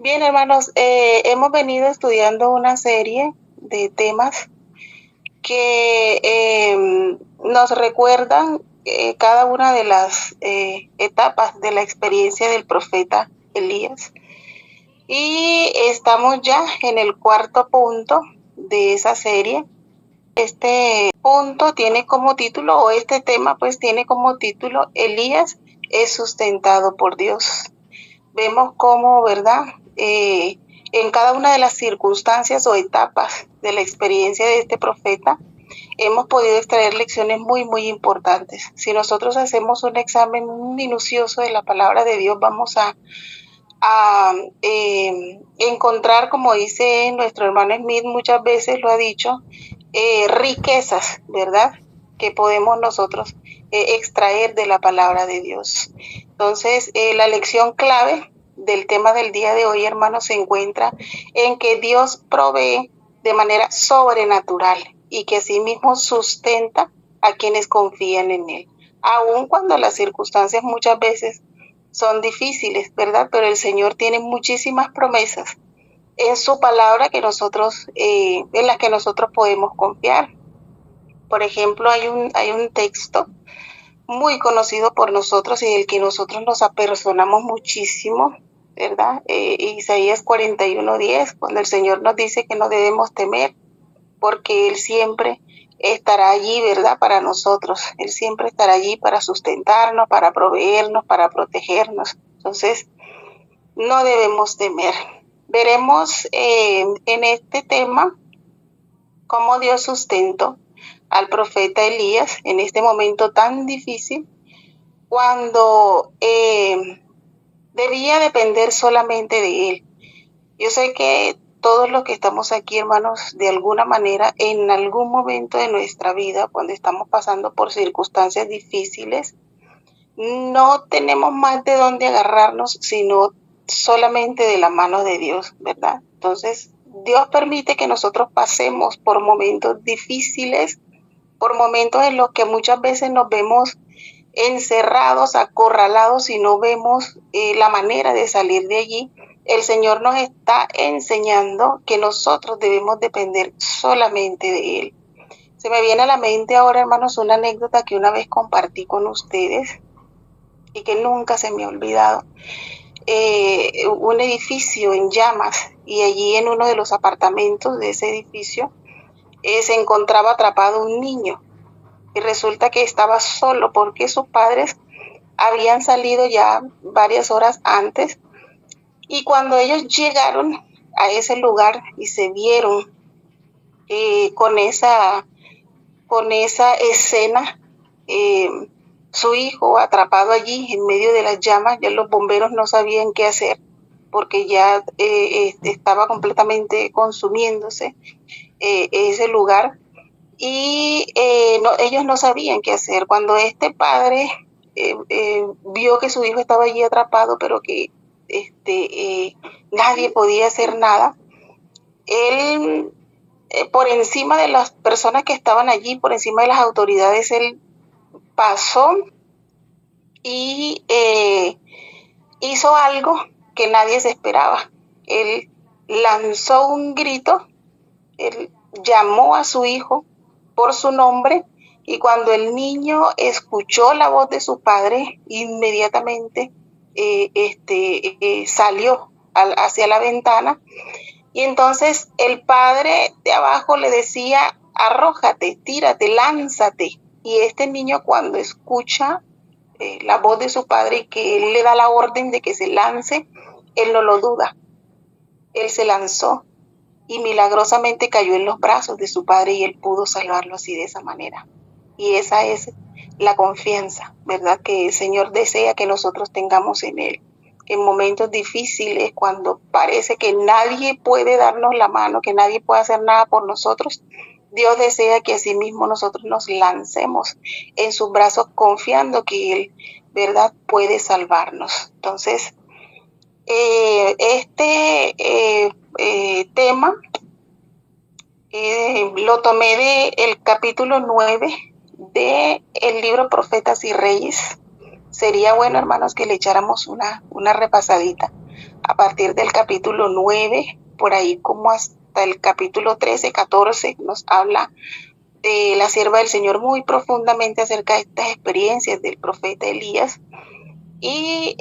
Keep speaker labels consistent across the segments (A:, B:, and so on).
A: Bien, hermanos, hemos venido estudiando una serie de temas que nos recuerdan cada una de las etapas de la experiencia del profeta Elías. Y estamos ya en el cuarto punto de esa serie. Este punto tiene como título, o este tema pues tiene como título, Elías es sustentado por Dios. Vemos cómo, ¿verdad? En cada una de las circunstancias o etapas de la experiencia de este profeta, hemos podido extraer lecciones muy importantes. Si nosotros hacemos un examen minucioso de la palabra de Dios, vamos a encontrar, como dice nuestro hermano Smith, muchas veces lo ha dicho, riquezas, ¿verdad? Que podemos nosotros extraer de la palabra de Dios. Entonces, la lección clave del tema del día de hoy, hermanos, se encuentra en que Dios provee de manera sobrenatural y que asimismo sustenta a quienes confían en Él, aun cuando las circunstancias muchas veces son difíciles, ¿verdad? Pero el Señor tiene muchísimas promesas en su palabra que nosotros, en las que nosotros podemos confiar. Por ejemplo, hay un texto muy conocido por nosotros y del que nosotros nos apersonamos muchísimo, ¿verdad? Isaías 41:10, cuando el Señor nos dice que no debemos temer, porque Él siempre estará allí, ¿verdad? Para nosotros. Él siempre estará allí para sustentarnos, para proveernos, para protegernos. Entonces, no debemos temer. Veremos en este tema cómo Dios sustentó al profeta Elías en este momento tan difícil, cuando debía depender solamente de Él. Yo sé que todos los que estamos aquí, hermanos, de alguna manera, en algún momento de nuestra vida, cuando estamos pasando por circunstancias difíciles, no tenemos más de dónde agarrarnos, sino solamente de la mano de Dios, ¿verdad? Entonces, Dios permite que nosotros pasemos por momentos difíciles, por momentos en los que muchas veces nos vemos encerrados, acorralados y no vemos la manera de salir de allí. El Señor nos está enseñando que nosotros debemos depender solamente de Él. Se me viene a la mente ahora, hermanos, una anécdota que una vez compartí con ustedes y que nunca se me ha olvidado. Un edificio en llamas, y allí en uno de los apartamentos de ese edificio se encontraba atrapado un niño, y resulta que estaba solo porque sus padres habían salido ya varias horas antes, y cuando ellos llegaron a ese lugar y se vieron con esa escena, su hijo atrapado allí en medio de las llamas, ya los bomberos no sabían qué hacer porque ya estaba completamente consumiéndose ese lugar, y ellos no sabían qué hacer. Cuando este padre vio que su hijo estaba allí atrapado, pero que nadie podía hacer nada, él, por encima de las personas que estaban allí, por encima de las autoridades, él pasó y hizo algo que nadie se esperaba. Él lanzó un grito, él llamó a su hijo por su nombre, y cuando el niño escuchó la voz de su padre, inmediatamente salió hacia la ventana, y entonces el padre de abajo le decía: arrójate, tírate, lánzate. Y este niño, cuando escucha la voz de su padre y que él le da la orden de que se lance, él no lo duda. Él se lanzó y milagrosamente cayó en los brazos de su padre, y él pudo salvarlo así, de esa manera. Y esa es la confianza, ¿verdad?, que el Señor desea que nosotros tengamos en Él. En momentos difíciles, cuando parece que nadie puede darnos la mano, que nadie puede hacer nada por nosotros, Dios desea que asimismo nosotros nos lancemos en sus brazos, confiando que Él, ¿verdad?, puede salvarnos. Entonces, tema lo tomé del capítulo 9 del libro Profetas y Reyes. Sería bueno, hermanos, que le echáramos una repasadita a partir del capítulo 9, por ahí como hasta el capítulo 13, 14, nos habla de la sierva del Señor muy profundamente acerca de estas experiencias del profeta Elías. Y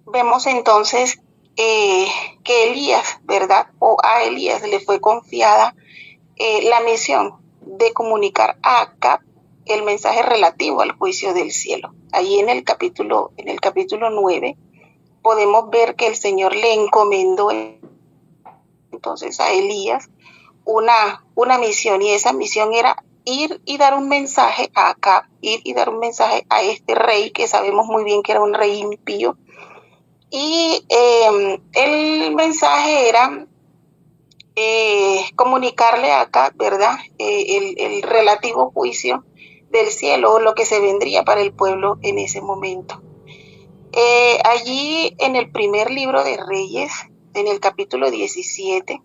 A: vemos entonces que Elías, ¿verdad? O a Elías le fue confiada la misión de comunicar a Acab el mensaje relativo al juicio del cielo. Ahí en el capítulo 9 podemos ver que el Señor le encomendó entonces a Elías una misión, y esa misión era ir y dar un mensaje a Acab, ir y dar un mensaje a este rey que sabemos muy bien que era un rey impío. Y el mensaje era comunicarle acá, ¿verdad? El relativo juicio del cielo, lo que se vendría para el pueblo en ese momento. Allí en el primer libro de Reyes, en el capítulo 17,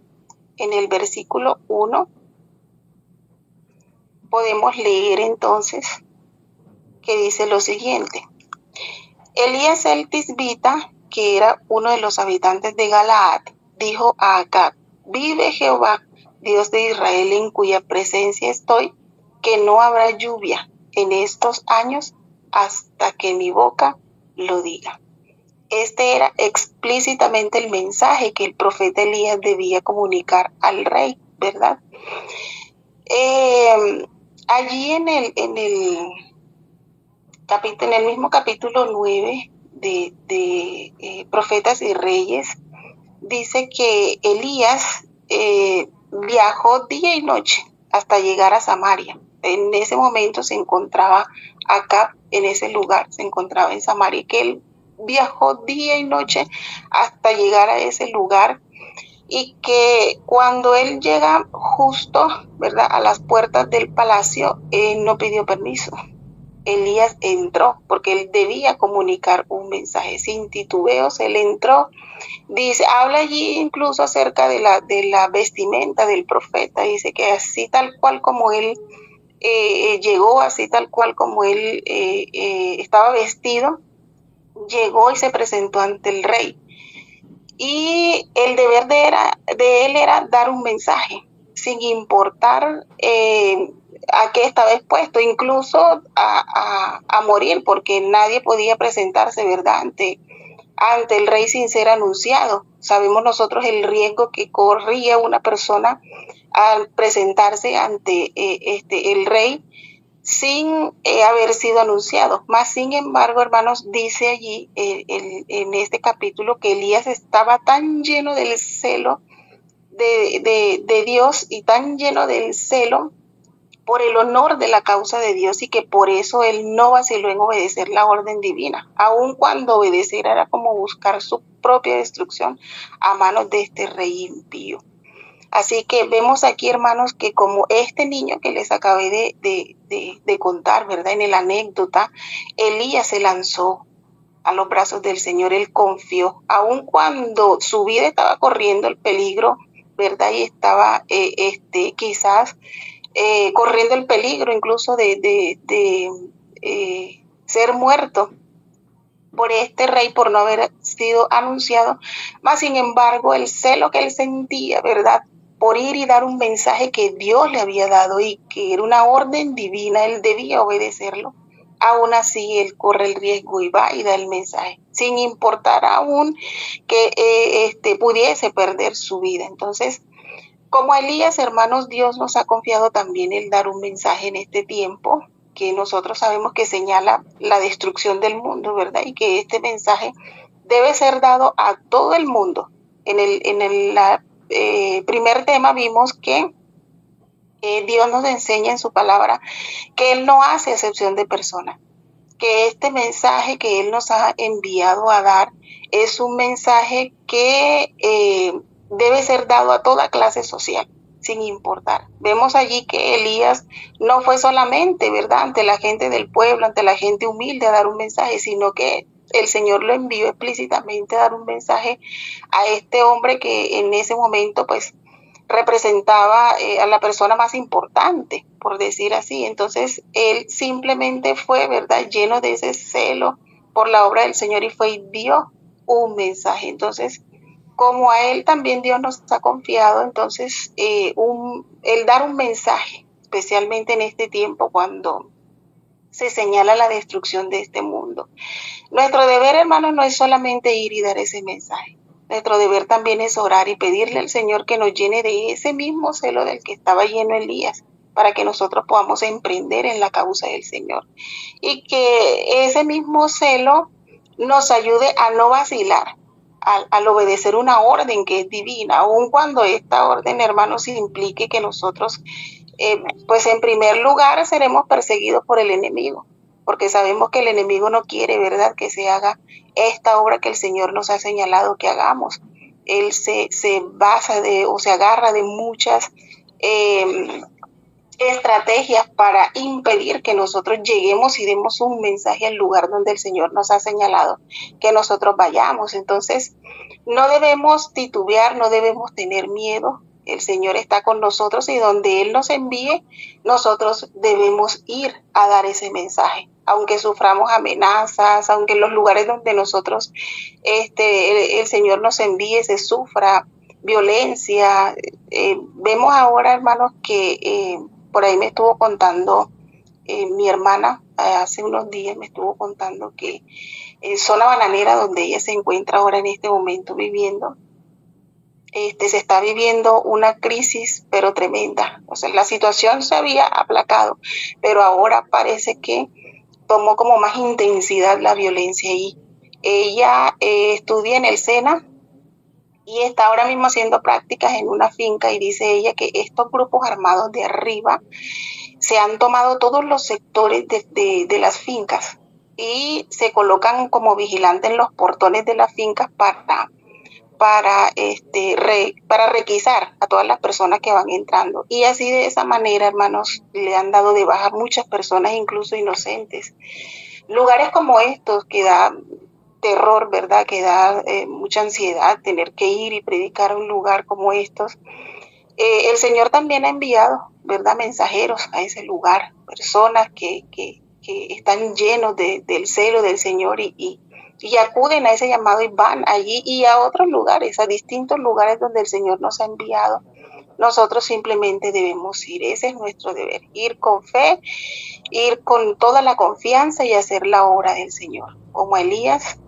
A: en el versículo 1, podemos leer entonces que dice lo siguiente: Elías el tisbita, que era uno de los habitantes de Galaad, dijo a Acab: vive Jehová, Dios de Israel, en cuya presencia estoy, que no habrá lluvia en estos años hasta que mi boca lo diga. Este era explícitamente el mensaje que el profeta Elías debía comunicar al rey, ¿verdad? Allí en el mismo capítulo 9 de Profetas y Reyes, dice que Elías viajó día y noche hasta llegar a Samaria. En ese momento se encontraba Acab, en ese lugar, se encontraba en Samaria, que él viajó día y noche hasta llegar a ese lugar, y que cuando él llega justo, ¿verdad?, a las puertas del palacio, él no pidió permiso. Elías entró porque él debía comunicar un mensaje. Sin titubeos, él entró. Dice, habla allí incluso acerca de la vestimenta del profeta. Dice que así tal cual como él llegó, así tal cual como él estaba vestido, llegó y se presentó ante el rey. Y el deber de él era dar un mensaje, sin importar a qué estaba expuesto, incluso a morir, porque nadie podía presentarse, ¿verdad?, ante el rey sin ser anunciado. Sabemos nosotros el riesgo que corría una persona al presentarse ante el rey sin haber sido anunciado. Más sin embargo, hermanos, dice allí en este capítulo que Elías estaba tan lleno del celo de Dios y tan lleno del celo por el honor de la causa de Dios, y que por eso él no vaciló en obedecer la orden divina, aun cuando obedecer era como buscar su propia destrucción a manos de este rey impío. Así que vemos aquí, hermanos, que como este niño que les acabé de contar, ¿verdad?, en la anécdota, Elías se lanzó a los brazos del Señor, él confió, aun cuando su vida estaba corriendo el peligro, ¿verdad?, y estaba quizás corriendo el peligro incluso de ser muerto por este rey por no haber sido anunciado. Mas sin embargo, el celo que él sentía, ¿verdad?, por ir y dar un mensaje que Dios le había dado y que era una orden divina, él debía obedecerlo. Aún así, él corre el riesgo y va y da el mensaje, sin importar aún que pudiese perder su vida. Entonces, como Elías, hermanos, Dios nos ha confiado también el dar un mensaje en este tiempo, que nosotros sabemos que señala la destrucción del mundo, ¿verdad? Y que este mensaje debe ser dado a todo el mundo. En el primer tema vimos que Dios nos enseña en su palabra que Él no hace excepción de personas, que este mensaje que Él nos ha enviado a dar es un mensaje que debe ser dado a toda clase social, sin importar. Vemos allí que Elías no fue solamente, ¿verdad?, ante la gente del pueblo, ante la gente humilde a dar un mensaje, sino que el Señor lo envió explícitamente a dar un mensaje a este hombre que en ese momento pues representaba a la persona más importante, por decir así. Entonces él simplemente fue, ¿verdad?, lleno de ese celo por la obra del Señor, y fue y dio un mensaje. Entonces, como a él también Dios nos ha confiado, entonces el dar un mensaje, especialmente en este tiempo cuando se señala la destrucción de este mundo. Nuestro deber, hermanos, no es solamente ir y dar ese mensaje. Nuestro deber también es orar y pedirle al Señor que nos llene de ese mismo celo del que estaba lleno Elías, para que nosotros podamos emprender en la causa del Señor. Y que ese mismo celo nos ayude a no vacilar, al obedecer una orden que es divina, aun cuando esta orden, hermanos, implique que nosotros, pues en primer lugar, seremos perseguidos por el enemigo, porque sabemos que el enemigo no quiere, ¿verdad?, que se haga esta obra que el Señor nos ha señalado que hagamos. Él se basa o se agarra de muchas estrategias para impedir que nosotros lleguemos y demos un mensaje al lugar donde el Señor nos ha señalado que nosotros vayamos. Entonces, no debemos titubear, no debemos tener miedo. El Señor está con nosotros y donde Él nos envíe, nosotros debemos ir a dar ese mensaje. Aunque suframos amenazas, aunque en los lugares donde nosotros, el Señor nos envíe, se sufra violencia. Vemos ahora, hermanos, que por ahí me estuvo contando mi hermana, hace unos días me estuvo contando que en zona bananera, donde ella se encuentra ahora en este momento viviendo, se está viviendo una crisis, pero tremenda. O sea, la situación se había aplacado, pero ahora parece que tomó como más intensidad la violencia ahí. Ella estudia en el SENA y está ahora mismo haciendo prácticas en una finca, y dice ella que estos grupos armados de arriba se han tomado todos los sectores de las fincas y se colocan como vigilantes en los portones de las fincas para requisar a todas las personas que van entrando. Y así, de esa manera, hermanos, le han dado de baja a muchas personas, incluso inocentes. Lugares como estos que da terror, ¿verdad?, que da mucha ansiedad tener que ir y predicar a un lugar como estos. El Señor también ha enviado, ¿verdad?, mensajeros a ese lugar, personas que están llenos del celo del Señor y acuden a ese llamado y van allí y a otros lugares, a distintos lugares donde el Señor nos ha enviado. Nosotros simplemente debemos ir. Ese es nuestro deber, ir con fe, ir con toda la confianza y hacer la obra del Señor. Como Elías,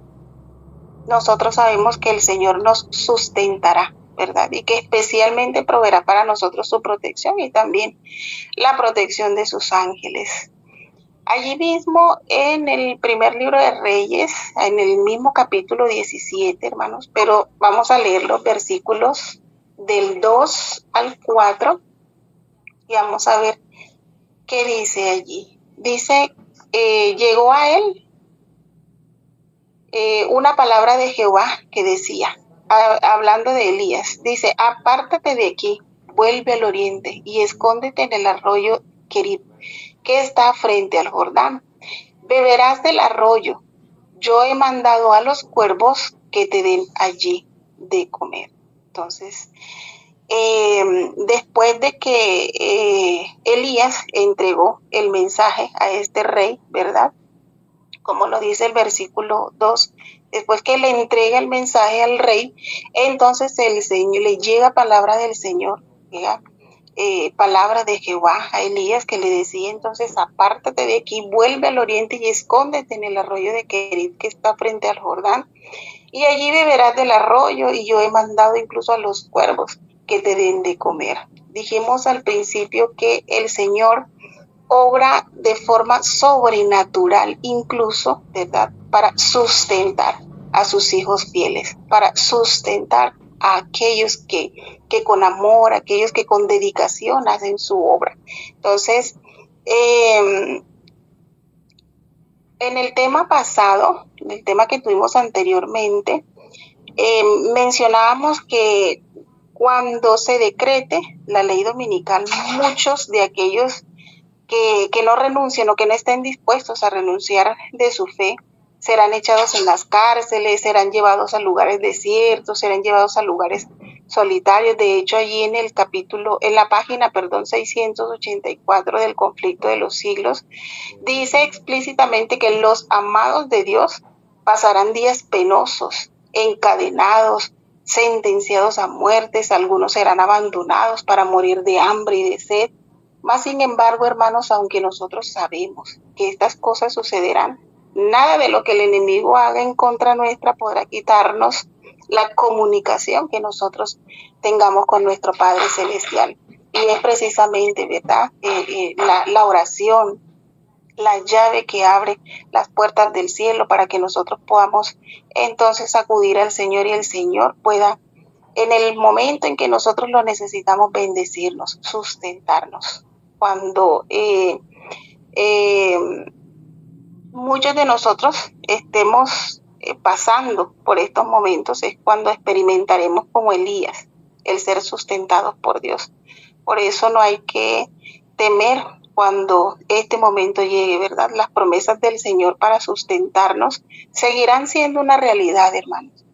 A: nosotros sabemos que el Señor nos sustentará, ¿verdad?, y que especialmente proveerá para nosotros su protección y también la protección de sus ángeles. Allí mismo, en el primer libro de Reyes, en el mismo capítulo 17, hermanos, pero vamos a leer los versículos del 2 al 4 y vamos a ver qué dice allí. Dice, llegó a él una palabra de Jehová que decía, hablando de Elías, dice, apártate de aquí, vuelve al oriente y escóndete en el arroyo Querib, que está frente al Jordán. Beberás del arroyo. Yo he mandado a los cuervos que te den allí de comer. Entonces, después de que Elías entregó el mensaje a este rey, ¿verdad?, como lo dice el versículo 2, después que le entrega el mensaje al rey, entonces el Señor le llega palabra del Señor, llega palabra de Jehová a Elías, que le decía entonces, apártate de aquí, vuelve al oriente y escóndete en el arroyo de Querib, que está frente al Jordán, y allí beberás del arroyo, y yo he mandado incluso a los cuervos que te den de comer. Dijimos al principio que el Señor obra de forma sobrenatural, incluso, ¿verdad?, para sustentar a sus hijos fieles, para sustentar a aquellos que con amor, aquellos que con dedicación hacen su obra. Entonces, en el tema pasado, en el tema que tuvimos anteriormente, mencionábamos que cuando se decrete la ley dominical, muchos de aquellos que no renuncien o que no estén dispuestos a renunciar de su fe, serán echados en las cárceles, serán llevados a lugares desiertos, serán llevados a lugares solitarios. De hecho, allí en la página 684 del Conflicto de los Siglos, dice explícitamente que los amados de Dios pasarán días penosos encadenados, sentenciados a muertes, algunos serán abandonados para morir de hambre y de sed. Mas, sin embargo, hermanos, aunque nosotros sabemos que estas cosas sucederán, nada de lo que el enemigo haga en contra nuestra podrá quitarnos la comunicación que nosotros tengamos con nuestro Padre Celestial. Y es precisamente, ¿verdad? La oración, la llave que abre las puertas del cielo para que nosotros podamos entonces acudir al Señor y el Señor pueda, en el momento en que nosotros lo necesitamos, bendecirnos, sustentarnos. Cuando muchos de nosotros estemos pasando por estos momentos, es cuando experimentaremos como Elías el ser sustentados por Dios. Por eso no hay que temer cuando este momento llegue, ¿verdad? Las promesas del Señor para sustentarnos seguirán siendo una realidad, hermanos.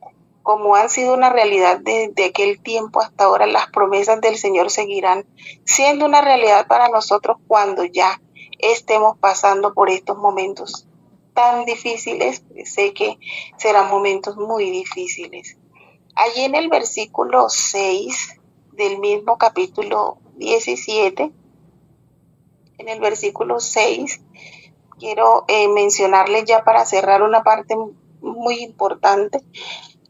A: Como han sido una realidad desde aquel tiempo hasta ahora, las promesas del Señor seguirán siendo una realidad para nosotros cuando ya estemos pasando por estos momentos tan difíciles. Sé que serán momentos muy difíciles. Allí en el versículo 6 del mismo capítulo 17, en el versículo 6, quiero mencionarles ya para cerrar una parte muy importante.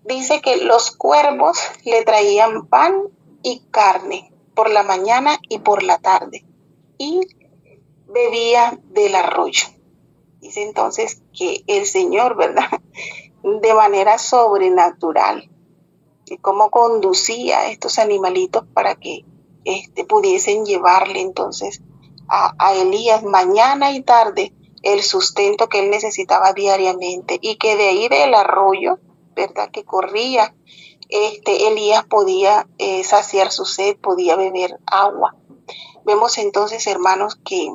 A: Dice que los cuervos le traían pan y carne por la mañana y por la tarde, y bebía del arroyo. Dice entonces que el Señor, ¿verdad? De manera sobrenatural, cómo conducía a estos animalitos para que pudiesen llevarle entonces a Elías mañana y tarde el sustento que él necesitaba diariamente, y que de ahí del arroyo, ¿verdad?, que corría, Elías podía saciar su sed, podía beber agua. Vemos entonces, hermanos, que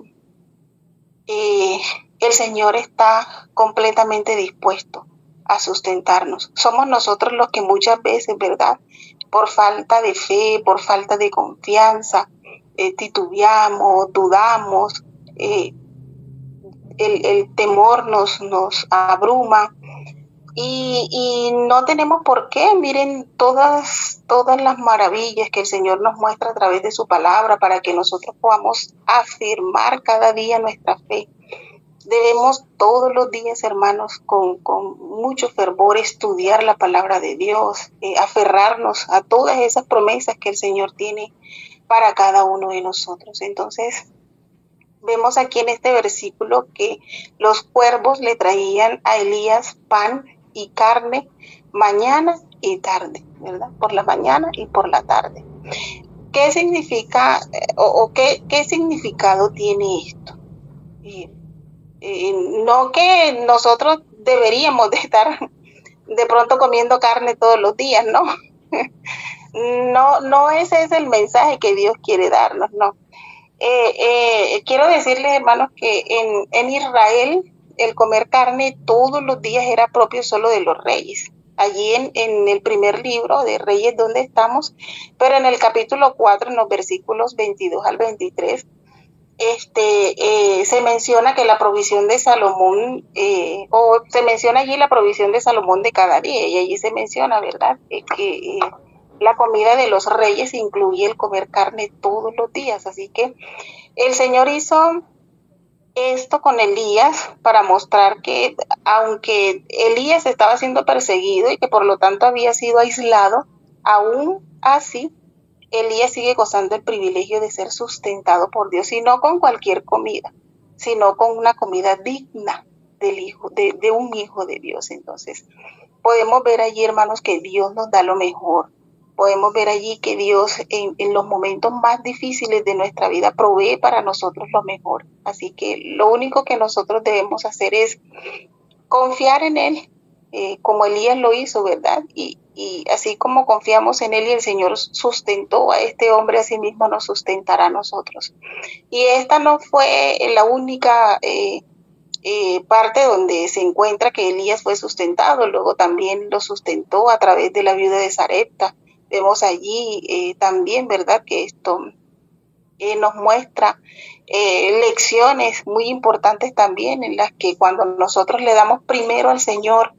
A: el Señor está completamente dispuesto a sustentarnos. Somos nosotros los que muchas veces, ¿verdad?, por falta de fe, por falta de confianza, titubeamos, dudamos, el temor nos abruma, y no tenemos por qué. Miren todas las maravillas que el Señor nos muestra a través de su palabra para que nosotros podamos afirmar cada día nuestra fe. Debemos todos los días, hermanos, con mucho fervor estudiar la palabra de Dios, aferrarnos a todas esas promesas que el Señor tiene para cada uno de nosotros. Entonces, vemos aquí en este versículo que los cuervos le traían a Elías pan y carne mañana y tarde, ¿verdad? Por la mañana y por la tarde. ¿Qué significa qué significado tiene esto? No que nosotros deberíamos de estar de pronto comiendo carne todos los días, ¿no? No ese es el mensaje que Dios quiere darnos, no. Quiero decirles, hermanos, que en Israel el comer carne todos los días era propio solo de los reyes. Allí en el primer libro de Reyes donde estamos, pero en el capítulo 4, en los versículos 22 al 23, se menciona que la provisión de Salomón, o se menciona allí la provisión de Salomón de cada día, y allí se menciona, ¿verdad?, que la comida de los reyes incluye el comer carne todos los días. Así que el Señor hizo esto con Elías para mostrar que aunque Elías estaba siendo perseguido y que por lo tanto había sido aislado, aún así Elías sigue gozando el privilegio de ser sustentado por Dios, y no con cualquier comida, sino con una comida digna del hijo, de un hijo de Dios. Entonces, podemos ver allí, hermanos, que Dios nos da lo mejor. Podemos ver allí que Dios en los momentos más difíciles de nuestra vida provee para nosotros lo mejor. Así que lo único que nosotros debemos hacer es confiar en Él, como Elías lo hizo, ¿verdad? Y así como confiamos en Él y el Señor sustentó a este hombre, así mismo nos sustentará a nosotros. Y esta no fue la única parte donde se encuentra que Elías fue sustentado. Luego también lo sustentó a través de la viuda de Sarepta. Vemos allí también, ¿verdad?, que esto nos muestra lecciones muy importantes también, en las que cuando nosotros le damos primero al Señor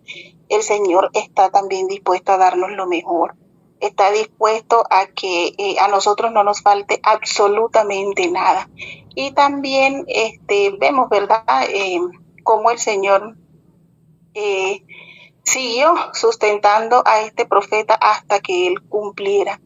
A: el Señor está también dispuesto a darnos lo mejor. Está dispuesto a que a nosotros no nos falte absolutamente nada. Y también vemos, ¿verdad?, cómo el Señor siguió sustentando a este profeta hasta que él cumpliera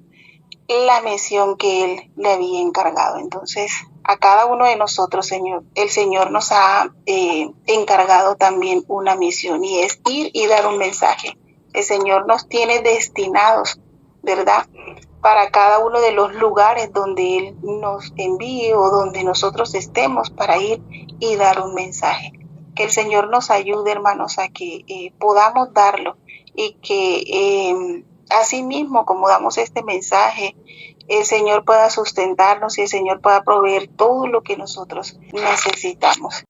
A: la misión que él le había encargado. Entonces, a cada uno de nosotros, Señor, el Señor nos ha encargado también una misión, y es ir y dar un mensaje. El Señor nos tiene destinados, ¿verdad?, para cada uno de los lugares donde Él nos envíe o donde nosotros estemos, para ir y dar un mensaje. Que el Señor nos ayude, hermanos, a que podamos darlo, y que así mismo como damos este mensaje, el Señor pueda sustentarnos y el Señor pueda proveer todo lo que nosotros necesitamos.